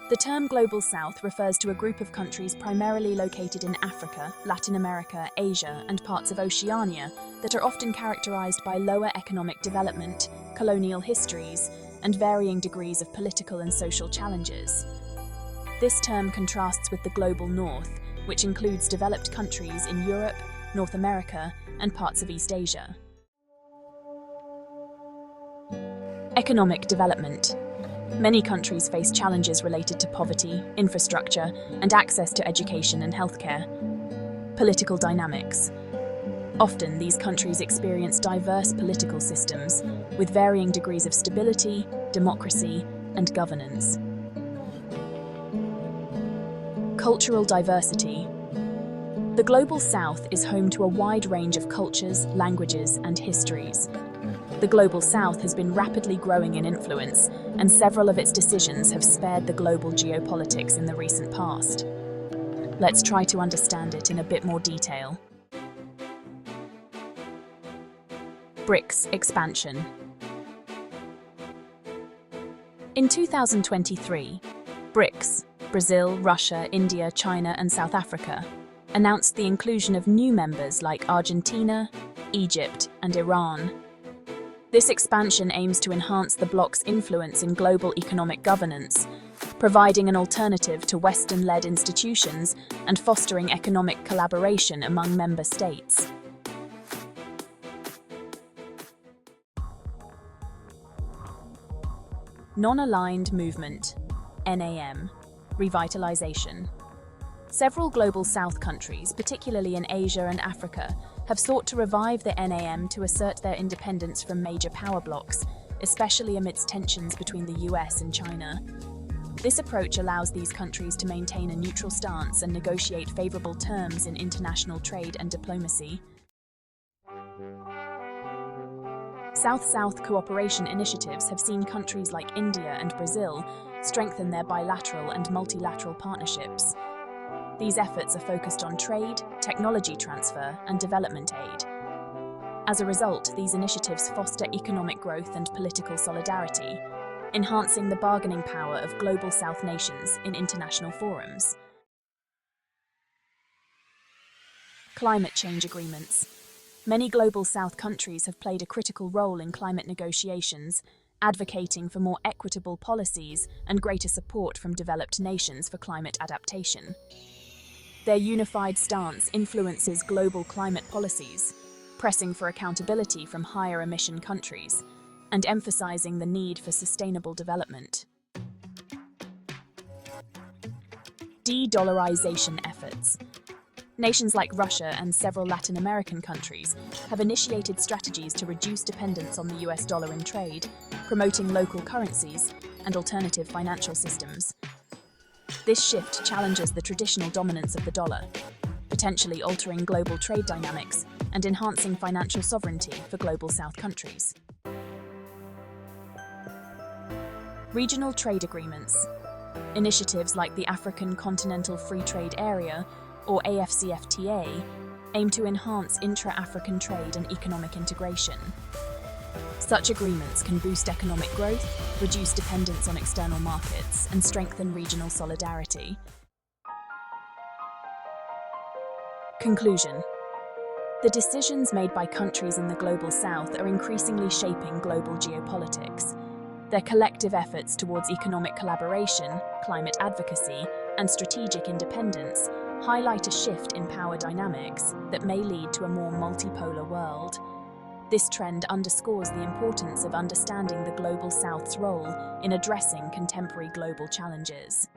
The term Global South refers to a group of countries primarily located in Africa, Latin America, Asia, and parts of Oceania that are often characterized by lower economic development, colonial histories, and varying degrees of political and social challenges. This term contrasts with the Global North, which includes developed countries in Europe, North America, and parts of East Asia. Economic development. Many countries face challenges related to poverty, infrastructure, and access to education and healthcare. Political dynamics. Often, these countries experience diverse political systems, with varying degrees of stability, democracy, and governance. Cultural diversity. The Global South is home to a wide range of cultures, languages, and histories. The Global South has been rapidly growing in influence, and several of its decisions have spared the global geopolitics in the recent past. Let's try to understand it in a bit more detail. BRICS expansion. In 2023, BRICS, Brazil, Russia, India, China, and South Africa, announced the inclusion of new members like Argentina, Egypt, and Iran. This expansion aims to enhance the bloc's influence in global economic governance, providing an alternative to Western-led institutions and fostering economic collaboration among member states. Non-aligned movement, NAM, revitalization. Several Global South countries, particularly in Asia and Africa, have sought to revive the NAM to assert their independence from major power blocs, especially amidst tensions between the US and China. This approach allows these countries to maintain a neutral stance and negotiate favorable terms in international trade and diplomacy. South-South cooperation initiatives have seen countries like India and Brazil strengthen their bilateral and multilateral partnerships. These efforts are focused on trade, technology transfer, and development aid. As a result, these initiatives foster economic growth and political solidarity, enhancing the bargaining power of Global South nations in international forums. Climate change agreements. Many Global South countries have played a critical role in climate negotiations, advocating for more equitable policies and greater support from developed nations for climate adaptation. Their unified stance influences global climate policies, pressing for accountability from higher emission countries, and emphasizing the need for sustainable development. De-dollarization efforts. Nations like Russia and several Latin American countries have initiated strategies to reduce dependence on the US dollar in trade, promoting local currencies and alternative financial systems. This shift challenges the traditional dominance of the dollar, potentially altering global trade dynamics and enhancing financial sovereignty for Global South countries. Regional trade agreements. Initiatives like the African Continental Free Trade Area, or AfCFTA, aim to enhance intra-African trade and economic integration. Such agreements can boost economic growth, reduce dependence on external markets, and strengthen regional solidarity. Conclusion. The decisions made by countries in the Global South are increasingly shaping global geopolitics. Their collective efforts towards economic collaboration, climate advocacy, and strategic independence highlight a shift in power dynamics that may lead to a more multipolar world. This trend underscores the importance of understanding the Global South's role in addressing contemporary global challenges.